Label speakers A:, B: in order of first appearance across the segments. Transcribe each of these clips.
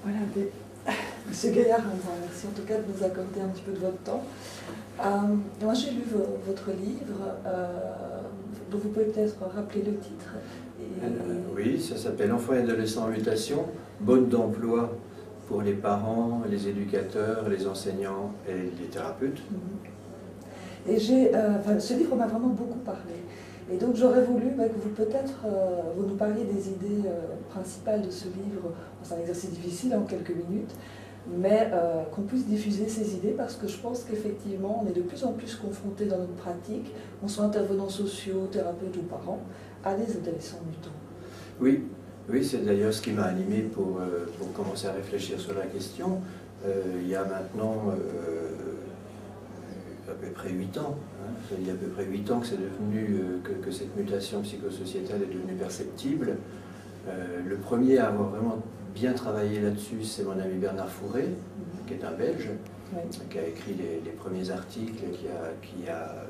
A: Voilà, Monsieur Gaillard, merci en tout cas de nous accorder un petit peu de votre temps. Moi j'ai lu votre livre, dont vous pouvez peut-être rappeler le titre.
B: Oui, ça s'appelle Enfants et adolescents en mutation, mode d'emploi pour les parents, les éducateurs, les enseignants et les thérapeutes.
A: Et ce livre m'a vraiment beaucoup parlé. Et donc j'aurais voulu que vous peut-être vous nous parliez des idées principales de ce livre. C'est un exercice difficile en quelques minutes, mais qu'on puisse diffuser ces idées parce que je pense qu'effectivement on est de plus en plus confrontés dans notre pratique, qu'on soit intervenants sociaux, thérapeutes ou parents, à des adolescents mutants.
B: Oui, oui, c'est d'ailleurs ce qui m'a animé pour commencer à réfléchir sur la question. Il y a maintenant à peu près 8 ans. Il y a à peu près 8 ans que c'est devenu, que cette mutation psychosociétale est devenue perceptible. Le premier à avoir vraiment bien travaillé là-dessus, c'est mon ami Bernard Fourré, qui est un Belge, oui, qui a écrit les premiers articles, qui a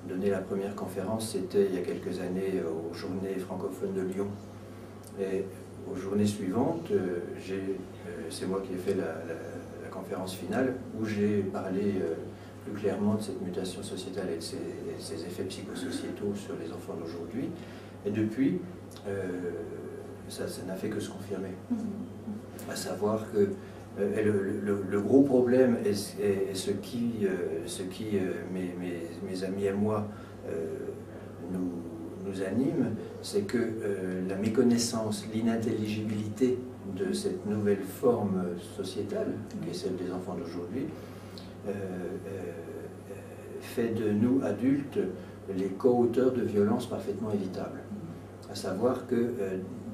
B: donné la première conférence, c'était il y a quelques années aux Journées francophones de Lyon. Et aux journées suivantes, c'est moi qui ai fait la conférence finale, où j'ai parlé plus clairement de cette mutation sociétale et de ses effets psychosociétaux sur les enfants d'aujourd'hui. Et depuis, ça n'a fait que se confirmer. À savoir que le gros problème, et ce qui mes amis et moi nous anime, c'est que la méconnaissance, l'inintelligibilité de cette nouvelle forme sociétale, qui est celle des enfants d'aujourd'hui, fait de nous, adultes, les co-auteurs de violences parfaitement évitables. À savoir que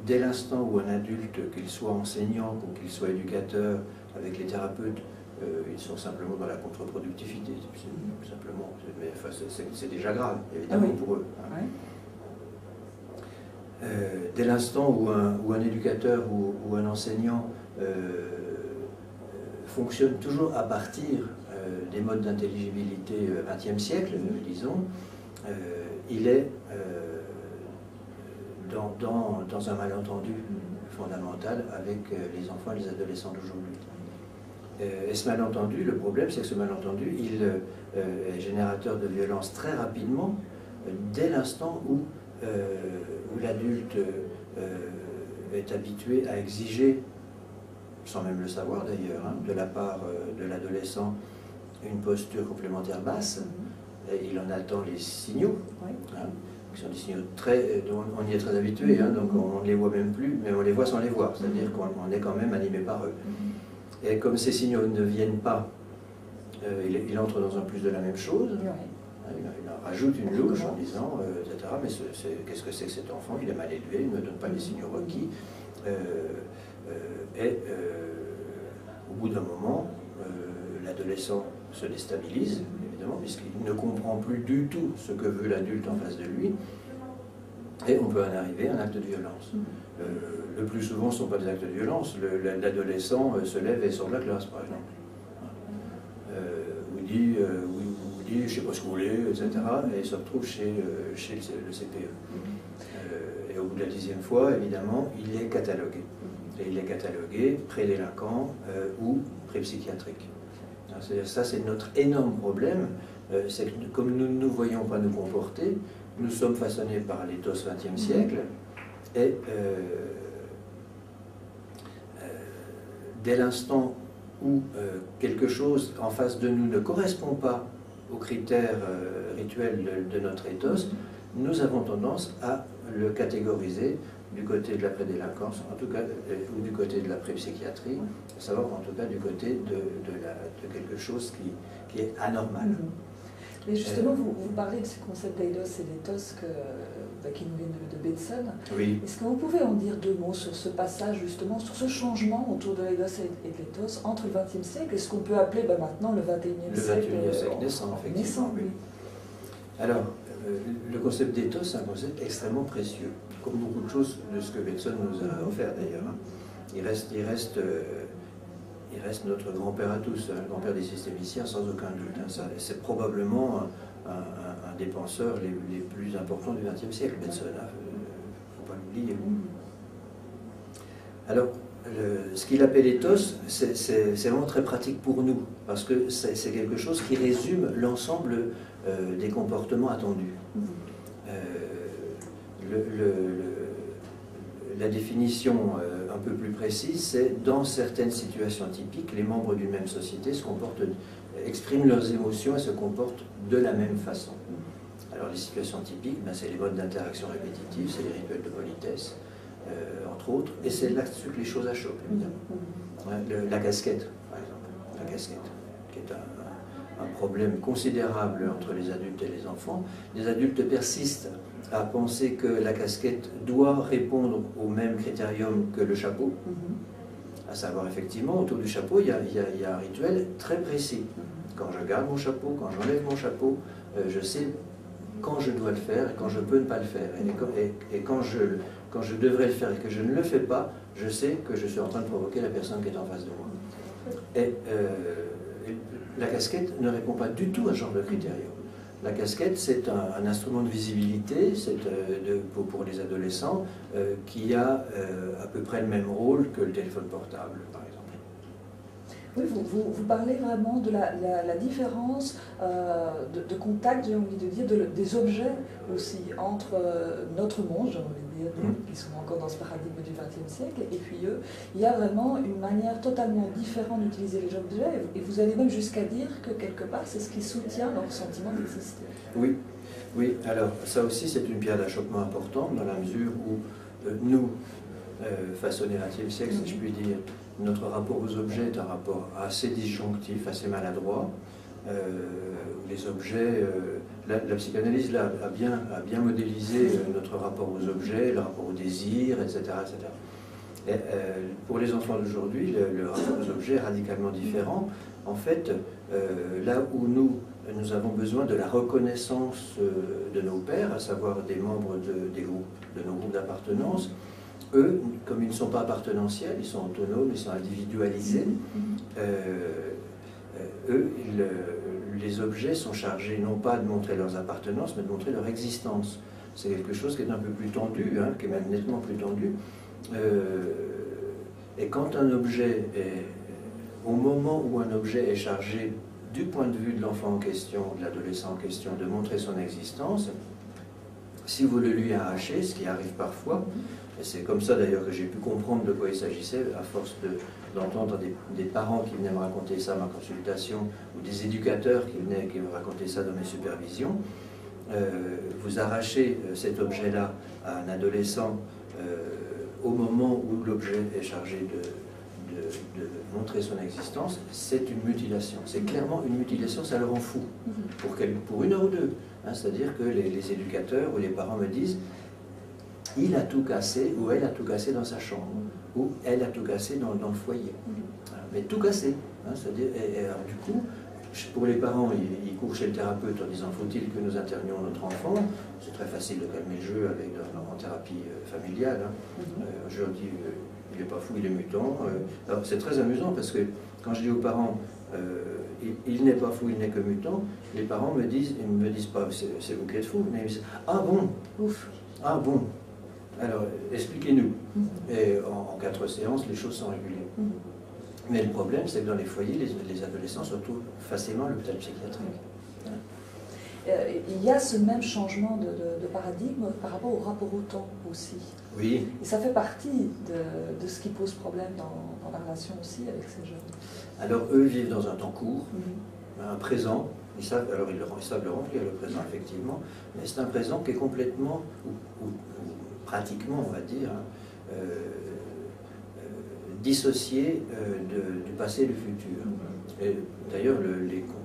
B: dès l'instant où un adulte, qu'il soit enseignant ou qu'il soit éducateur, avec les thérapeutes, ils sont simplement dans la contre-productivité, simplement. Mais enfin, c'est déjà grave, évidemment, pour eux. Hein. Dès l'instant où un éducateur ou un enseignant fonctionne toujours à partir des modes d'intelligibilité XXe siècle, disons, il est dans un malentendu fondamental avec les enfants et les adolescents d'aujourd'hui. Et ce malentendu, le problème, c'est que ce malentendu, il est générateur de violence très rapidement, dès l'instant où l'adulte est habitué à exiger, sans même le savoir d'ailleurs, hein, de la part de l'adolescent, une posture complémentaire basse, et il en attend les signaux, hein, qui sont des signaux on y est très habitué, hein, donc on ne les voit même plus, mais on les voit sans les voir, c'est-à-dire qu'on est quand même animé par eux. Et comme ces signaux ne viennent pas, il entre dans un plus de la même chose, il en rajoute une louche en disant, etc., mais qu'est-ce que c'est que cet enfant, il est mal élevé, il ne me donne pas les signaux requis, au bout d'un moment, l'adolescent se déstabilise, évidemment, puisqu'il ne comprend plus du tout ce que veut l'adulte en face de lui, et on peut en arriver à un acte de violence. Le plus souvent, ce ne sont pas des actes de violence. L'adolescent se lève et sort de la classe, par exemple. Ou dit, je ne sais pas ce que vous voulez, etc. Et il se retrouve chez le CPE. Et au bout de la 10e fois, évidemment, il est catalogué. Et il est catalogué prédélinquant ou prépsychiatrique. Ça, c'est notre énorme problème. C'est que comme nous ne nous voyons pas nous comporter, nous sommes façonnés par l'éthos XXe siècle. Et dès l'instant où quelque chose en face de nous ne correspond pas aux critères rituels de notre ethos, nous avons tendance à le catégoriser du côté de la prédélinquance, en tout cas, ou du côté de la prépsychiatrie, à savoir en tout cas du côté de quelque chose qui est anormal.
A: Mais justement, vous parlez de ce concept d'eidos et d'éthos qui nous vient de Bateson.
B: Oui.
A: Est-ce que vous pouvez en dire deux mots sur ce passage, justement, sur ce changement autour de l'eidos et de l'éthos entre le XXe siècle et ce qu'on peut appeler maintenant le XXIe siècle
B: Le XXIe siècle naissant, effectivement. Oui. Alors, le concept d'éthos, c'est un concept extrêmement précieux, comme beaucoup de choses de ce que Bateson nous a offert d'ailleurs. Il reste notre grand-père à tous, le grand-père des systémiciens sans aucun doute. C'est probablement un des penseurs les plus importants du XXe siècle, Bateson, il ne faut pas l'oublier. Alors, ce qu'il appelle ethos, c'est vraiment très pratique pour nous, parce que c'est quelque chose qui résume l'ensemble des comportements attendus. La définition un peu plus précise, c'est dans certaines situations typiques, les membres d'une même société expriment leurs émotions et se comportent de la même façon. Alors les situations typiques, ben, c'est les modes d'interaction répétitifs, c'est les rituels de politesse, entre autres, et c'est là-dessus que les choses achoppent, évidemment. La casquette, par exemple, la casquette, qui est un problème considérable entre les adultes et les enfants. Les adultes persistent à penser que la casquette doit répondre au même critérium que le chapeau, à savoir effectivement, autour du chapeau, il y a un rituel très précis. Quand je garde mon chapeau, quand j'enlève mon chapeau, je sais quand je dois le faire et quand je peux ne pas le faire. Et quand je devrais le faire et que je ne le fais pas, je sais que je suis en train de provoquer la personne qui est en face de moi. Et la casquette ne répond pas du tout à ce genre de critérium. La casquette, c'est un instrument de visibilité pour les adolescents qui a à peu près le même rôle que le téléphone portable, par exemple.
A: Oui, vous parlez vraiment de la différence de contact, j'ai envie de dire, des objets aussi, entre notre monde, j'ai envie de dire, nous, qui sommes encore dans ce paradigme du XXe siècle, et puis eux. Il y a vraiment une manière totalement différente d'utiliser les objets, et vous allez même jusqu'à dire que quelque part, c'est ce qui soutient leur sentiment d'exister.
B: Oui, oui, alors ça aussi c'est une pierre d'achoppement importante, dans la mesure où nous, façonnés au XXe siècle, si je puis dire, notre rapport aux objets est un rapport assez disjonctif, assez maladroit. Les objets, la psychanalyse là, a bien modélisé notre rapport aux objets, le rapport au désir, etc. etc. Et, pour les enfants d'aujourd'hui, le rapport aux objets est radicalement différent. En fait, là où nous avons besoin de la reconnaissance de nos pères, à savoir des membres de nos groupes d'appartenance, eux, comme ils ne sont pas appartenantiels, ils sont autonomes, ils sont individualisés, les objets sont chargés non pas de montrer leurs appartenances, mais de montrer leur existence. C'est quelque chose qui est un peu plus tendu, hein, qui est même nettement plus tendu. Et quand un objet au moment où un objet est chargé du point de vue de l'enfant en question, de l'adolescent en question, de montrer son existence, si vous le lui arrachez, ce qui arrive parfois, et c'est comme ça d'ailleurs que j'ai pu comprendre de quoi il s'agissait, à force d'entendre des parents qui venaient me raconter ça à ma consultation, ou des éducateurs qui me racontaient ça dans mes supervisions, vous arrachez cet objet-là à un adolescent au moment où l'objet est chargé de montrer son existence, c'est une mutilation. C'est clairement une mutilation, ça le rend fou, pour une heure ou deux. Hein, c'est-à-dire que les éducateurs ou les parents me disent « il a tout cassé » ou « elle a tout cassé dans sa chambre » ou « elle a tout cassé dans le foyer ». Mais tout cassé. Hein, c'est-à-dire, et alors, du coup, pour les parents, ils courent chez le thérapeute en disant « faut-il que nous internions notre enfant ?» C'est très facile de calmer le jeu en thérapie familiale. Hein. Je leur dis il n'est pas fou, il est mutant. Alors c'est très amusant parce que quand je dis aux parents il n'est pas fou, il n'est que mutant, les parents ils me disent pas c'est vous qui êtes fou, mais ils me disent ah bon, ouf, ah bon. Alors expliquez-nous. Et en 4 séances, les choses sont régulées. Mais le problème, c'est que dans les foyers, les adolescents se retrouvent facilement à l'hôpital psychiatrique.
A: Il y a ce même changement de paradigme par rapport au rapport au temps aussi.
B: Oui.
A: Et ça fait partie de ce qui pose problème dans la relation aussi avec ces jeunes.
B: Alors eux vivent dans un temps court, un présent, ils savent le remplir, le présent effectivement, mais c'est un présent qui est complètement, ou pratiquement on va dire, dissocié du passé et du futur. Et d'ailleurs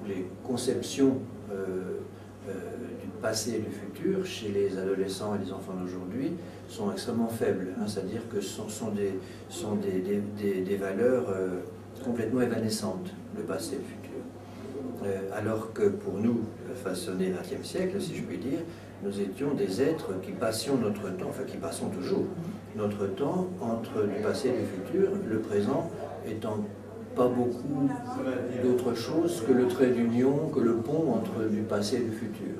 B: les conceptions du passé et du futur chez les adolescents et les enfants d'aujourd'hui sont extrêmement faibles, hein, c'est-à-dire que ce sont des valeurs complètement évanescentes, le passé et le futur. Alors que pour nous, façonnés au XXe siècle, si je puis dire, nous étions des êtres qui passions notre temps, enfin qui passons toujours notre temps entre le passé et le futur, le présent étant pas beaucoup d'autre chose que le trait d'union, que le pont entre du passé et du futur.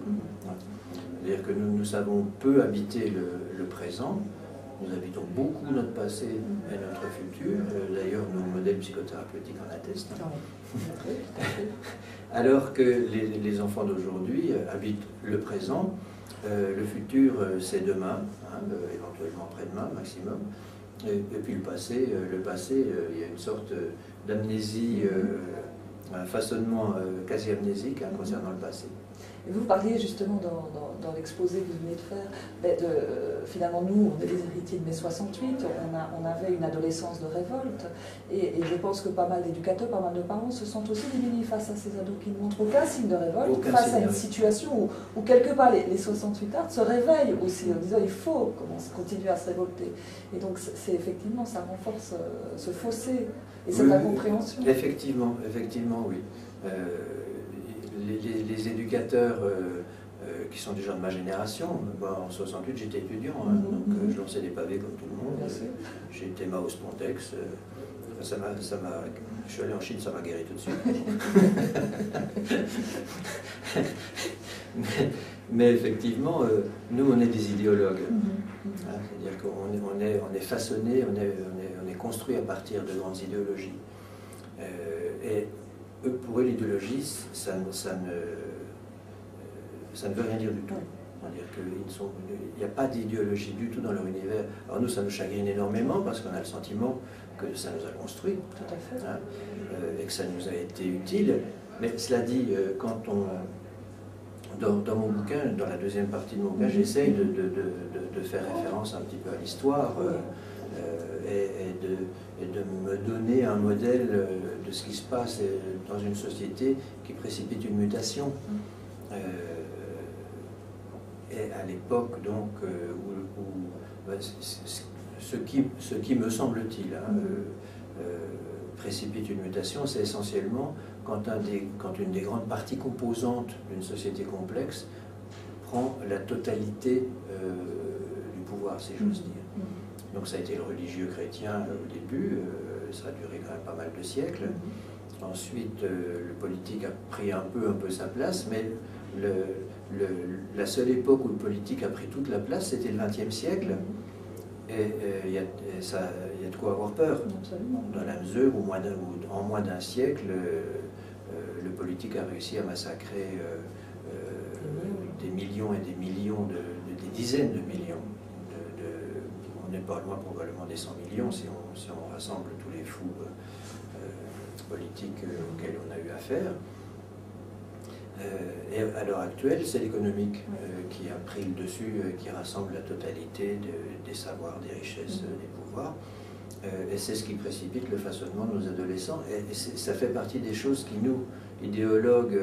B: C'est-à-dire que nous savons peu habiter le présent, Nous habitons beaucoup notre passé et notre futur. D'ailleurs, nos modèles psychothérapeutiques en attestent. Alors que les enfants d'aujourd'hui habitent le présent. Le futur, c'est demain, hein, éventuellement après-demain, maximum. Et puis le passé, il y a une sorte d'amnésie, un façonnement quasi amnésique hein, concernant le passé.
A: Et vous parliez justement dans l'exposé que vous venez de faire, finalement nous, on est des héritiers de mai 68, on avait une adolescence de révolte, et je pense que pas mal d'éducateurs, pas mal de parents se sentent aussi démunis face à ces ados qui ne montrent aucun signe de révolte, face à une situation où quelque part les 68 arts se réveillent aussi en disant il faut continuer à se révolter. Et donc c'est effectivement, ça renforce ce fossé et cette incompréhension.
B: Effectivement, oui. Les éducateurs qui sont des gens de ma génération, en 68 j'étais étudiant, hein, donc je lançais des pavés comme tout le monde, j'étais Mao Spontex, je suis allé en Chine, ça m'a guéri tout de suite. mais effectivement, nous on est des idéologues, hein, c'est-à-dire qu'on est façonné, on est construit à partir de grandes idéologies. Et pour eux, l'idéologie, ça ne veut rien dire du tout. C'est-à-dire qu'il n'y a pas d'idéologie du tout dans leur univers. Alors nous, ça nous chagrine énormément parce qu'on a le sentiment que ça nous a construit,
A: tout à fait.
B: Hein, et que ça nous a été utile. Mais cela dit, dans mon bouquin, dans la deuxième partie de mon bouquin, j'essaye de faire référence un petit peu à l'histoire. Et de me donner un modèle de ce qui se passe dans une société qui précipite une mutation. Et à l'époque, donc, ce qui me semble-t-il, précipite une mutation, c'est essentiellement quand une des grandes parties composantes d'une société complexe prend la totalité du pouvoir, si j'ose dire. Donc ça a été le religieux chrétien au début, ça a duré quand même pas mal de siècles. Ensuite, le politique a pris un peu sa place, mais la seule époque où le politique a pris toute la place, c'était le XXe siècle. Et il y a de quoi avoir peur, dans la mesure où en moins d'un siècle, le politique a réussi à massacrer des millions et des millions, des dizaines de millions. On n'est pas loin probablement des 100 millions si on rassemble tous les fous politiques auxquels on a eu affaire. Et à l'heure actuelle, c'est l'économique qui a pris le dessus, qui rassemble la totalité des savoirs, des richesses, des pouvoirs. Et c'est ce qui précipite le façonnement de nos adolescents. Et ça fait partie des choses qui, nous, idéologues,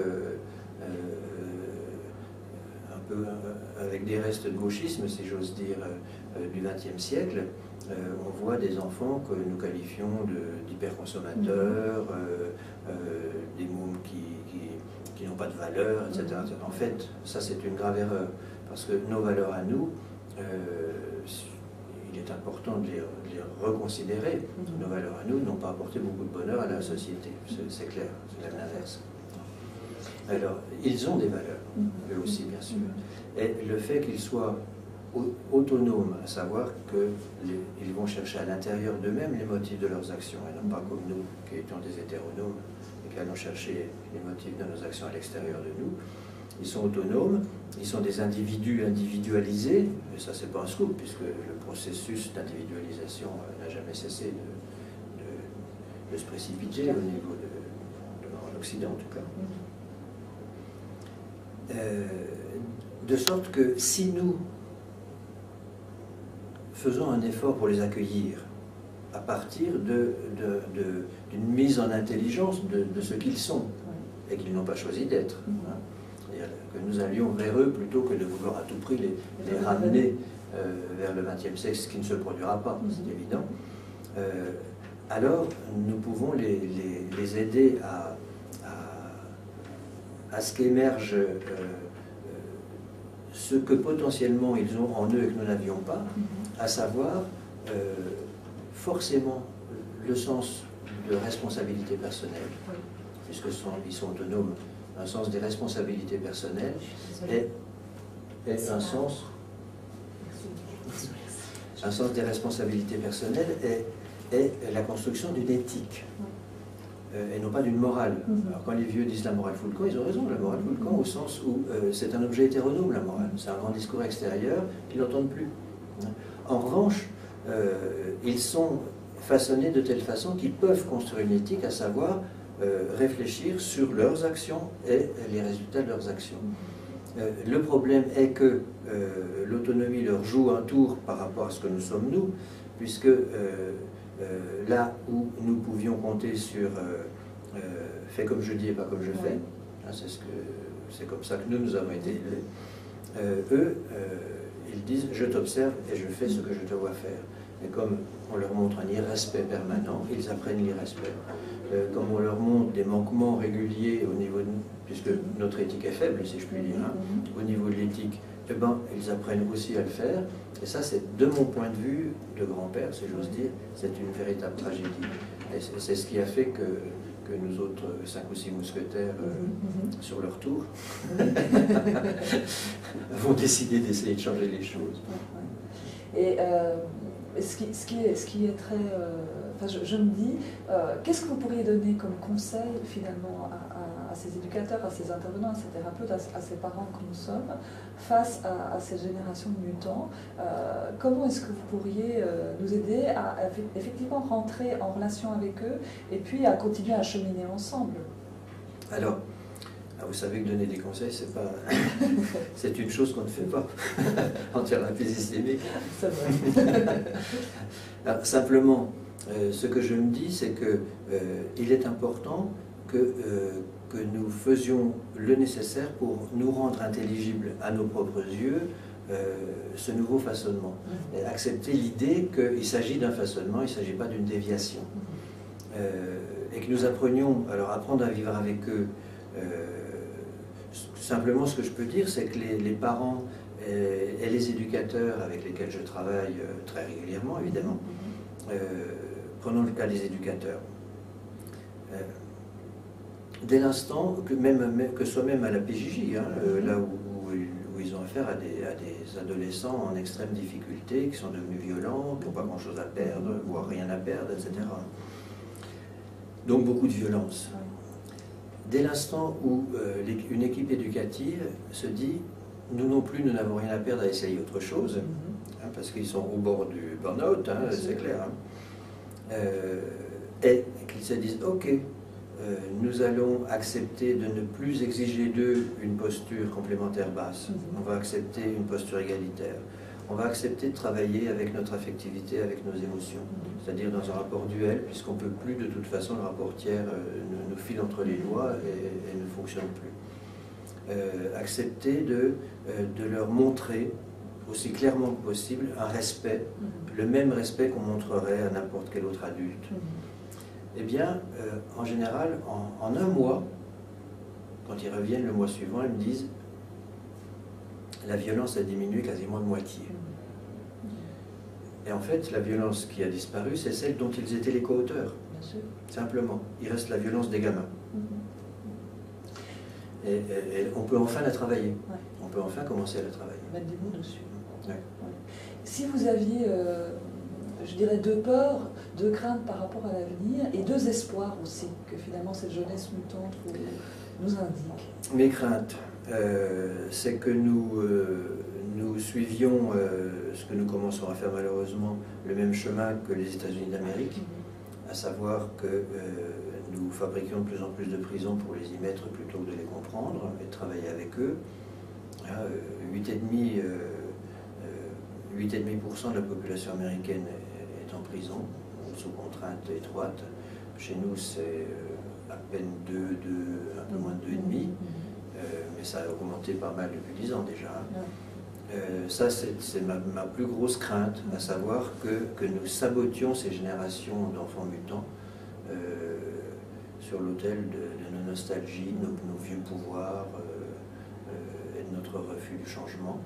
B: un peu avec des restes de gauchisme, si j'ose dire, du XXe siècle, on voit des enfants que nous qualifions d'hyperconsommateurs, des mômes qui n'ont pas de valeur, etc. En fait, ça c'est une grave erreur, parce que nos valeurs à nous, il est important de les reconsidérer. Nos valeurs à nous n'ont pas apporté beaucoup de bonheur à la société, c'est clair, c'est même l'inverse. Alors, ils ont des valeurs, eux aussi bien sûr, et le fait qu'ils soient autonomes, à savoir qu'ils vont chercher à l'intérieur d'eux-mêmes les motifs de leurs actions, et non pas comme nous, qui étions des hétéronomes, et qui allons chercher les motifs de nos actions à l'extérieur de nous. Ils sont autonomes, ils sont des individus individualisés, et ça c'est pas un scoop, puisque le processus d'individualisation n'a jamais cessé de se précipiter au niveau de l'Occident en tout cas. De sorte que si nous faisons un effort pour les accueillir à partir d'une mise en intelligence de ce qu'ils sont et qu'ils n'ont pas choisi d'être. C'est-à-dire que nous allions vers eux plutôt que de vouloir à tout prix les ramener vers le XXe siècle, ce qui ne se produira pas, c'est évident. Alors nous pouvons les aider à ce qu'émerge ce que potentiellement ils ont en eux et que nous n'avions pas, à savoir forcément le sens de responsabilité personnelle, puisqu'ils sont autonomes, un sens des responsabilités personnelles et un sens Un sens des responsabilités personnelles est la construction d'une éthique. Et non pas d'une morale. Alors quand les vieux disent la morale fout le camp, ils ont raison, la morale fout le camp au sens où c'est un objet hétéronome, la morale. C'est un grand discours extérieur qu'ils n'entendent plus. En revanche, ils sont façonnés de telle façon qu'ils peuvent construire une éthique, à savoir réfléchir sur leurs actions et les résultats de leurs actions. Le problème est que l'autonomie leur joue un tour par rapport à ce que nous sommes nous, puisque là où nous pouvions compter sur fais comme je dis et pas comme je fais, hein, c'est comme ça que nous avons été élevés, eux, ils disent je t'observe et je fais ce que je te vois faire. Et comme on leur montre un irrespect permanent, ils apprennent l'irrespect. Comme on leur montre des manquements réguliers au niveau de nous, puisque notre éthique est faible, si je puis dire, hein, au niveau de l'éthique, eh ben, ils apprennent aussi à le faire. Et ça, c'est de mon point de vue de grand-père, si j'ose dire, c'est une véritable tragédie. Et c'est ce qui a fait que nous autres 5 ou 6 mousquetaires, sur leur tour, avons décidé d'essayer de changer les choses.
A: Et ce qui est très... enfin, je me dis, qu'est-ce que vous pourriez donner comme conseil finalement à ces éducateurs, à ces intervenants, à ces thérapeutes, à ces parents que nous sommes, face à cette génération de mutants? Comment est-ce que vous pourriez nous aider à effectivement rentrer en relation avec eux et puis à continuer à cheminer ensemble?
B: Alors, vous savez que donner des conseils, c'est pas, c'est une chose qu'on ne fait pas en thérapie systémique.
A: C'est vrai.
B: Alors, simplement, ce que je me dis, c'est que il est important que nous faisions le nécessaire pour nous rendre intelligibles à nos propres yeux ce nouveau façonnement. Et accepter l'idée qu'il s'agit d'un façonnement, il ne s'agit pas d'une déviation. Et que nous apprenions, alors apprendre à vivre avec eux. Simplement, ce que je peux dire, c'est que les parents et les éducateurs avec lesquels je travaille très régulièrement, évidemment, prenons le cas des éducateurs. Dès l'instant, que ce soit même à la PJJ, hein, là où ils ont affaire à des adolescents en extrême difficulté, qui sont devenus violents, qui n'ont pas grand-chose à perdre, voire rien à perdre, etc. Donc beaucoup de violence. Dès l'instant où une équipe éducative se dit « nous non plus, nous n'avons rien à perdre à essayer autre chose hein, parce qu'ils sont au bord du burn-out, hein, c'est clair. Hein, et qu'ils se disent « ok, nous allons accepter de ne plus exiger d'eux une posture complémentaire basse, on va accepter une posture égalitaire, on va accepter de travailler avec notre affectivité, avec nos émotions, c'est-à-dire dans un rapport duel, puisqu'on ne peut plus de toute façon, le rapport tiers nous file entre les doigts et ne fonctionne plus. Accepter de leur montrer aussi clairement que possible un respect, le même respect qu'on montrerait à n'importe quel autre adulte. Eh bien, en général, en un mois, quand ils reviennent le mois suivant, ils me disent la violence a diminué quasiment de moitié. Et en fait, la violence qui a disparu, c'est celle dont ils étaient les co-auteurs. Simplement. Il reste la violence des gamins. Et on peut enfin la travailler. Ouais. On peut enfin commencer à la travailler.
A: Mettre des mots dessus.
B: Ouais.
A: Ouais. Si vous aviez, je dirais, 2 peurs, 2 craintes par rapport à l'avenir, et 2 espoirs aussi, que finalement cette jeunesse mutante nous indique.
B: Mes craintes, c'est que nous suivions ce que nous commençons à faire malheureusement, le même chemin que les États-Unis d'Amérique, à savoir que nous fabriquions de plus en plus de prisons pour les y mettre plutôt que de les comprendre et de travailler avec eux. 8,5% de la population américaine est en prison, sous contrainte étroite. Chez nous, c'est à peine un peu moins de 2,5%. Mais ça a augmenté pas mal depuis 10 ans déjà. Ça, c'est ma plus grosse crainte, à savoir que nous sabotions ces générations d'enfants mutants sur l'autel de nos nostalgies, de nos vieux pouvoirs et de notre refus du changement.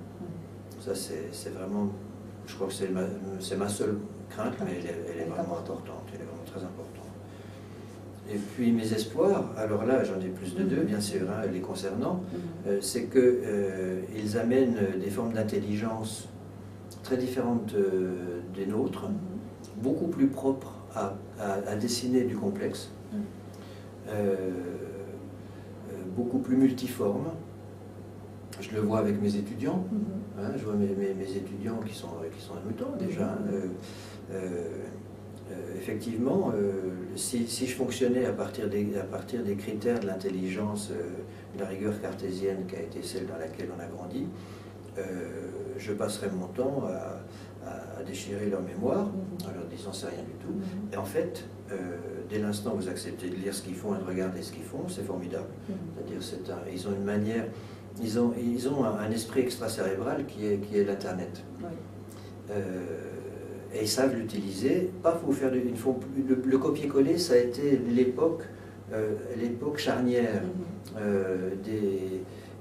B: Ça, c'est vraiment, je crois que c'est ma seule crainte, mais elle est vraiment importante, elle est vraiment très importante. Et puis mes espoirs, alors là j'en ai plus de 2 bien sûr, hein, les concernant, c'est qu'ils amènent des formes d'intelligence très différente des nôtres, beaucoup plus propre à dessiner du complexe, beaucoup plus multiforme. Je le vois avec mes étudiants, hein, je vois mes étudiants qui sont amusants déjà. Effectivement, si je fonctionnais à partir des critères de l'intelligence, de la rigueur cartésienne qui a été celle dans laquelle on a grandi, je passerais mon temps à déchirer leur mémoire en leur disant c'est rien du tout. Et en fait, dès l'instant où vous acceptez de lire ce qu'ils font et de regarder ce qu'ils font, c'est formidable. C'est-à-dire, ils ont une manière, ils ont un esprit extracérébral qui est l'Internet. Et ils savent l'utiliser, pas pour faire le copier-coller, ça a été l'époque charnière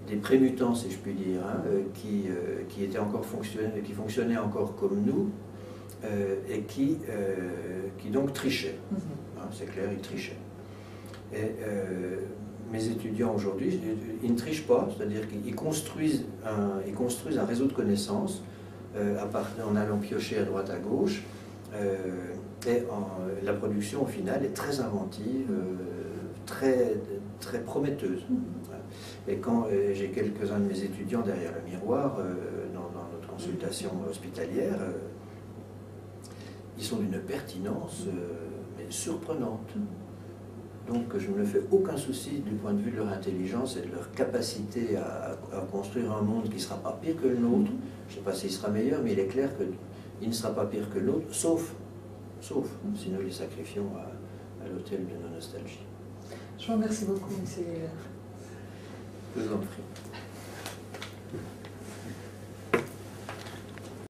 B: des prémutants, si je puis dire, hein, qui étaient encore qui fonctionnaient encore comme nous et qui donc trichaient. Hein, c'est clair, ils trichaient. Et mes étudiants aujourd'hui, ils ne trichent pas, c'est-à-dire qu'ils construisent un réseau de connaissances en allant piocher à droite à gauche, et la production au final est très inventive, très prometteuse. Et quand j'ai quelques-uns de mes étudiants derrière le miroir, dans notre consultation hospitalière, ils sont d'une pertinence mais surprenante. Donc je ne me fais aucun souci du point de vue de leur intelligence et de leur capacité à construire un monde qui ne sera pas pire que le nôtre. Je ne sais pas s'il sera meilleur, mais il est clair qu'il ne sera pas pire que l'autre, sauf si nous les sacrifions à l'autel de nos nostalgies.
A: Je vous remercie beaucoup, M.
B: Je vous en prie.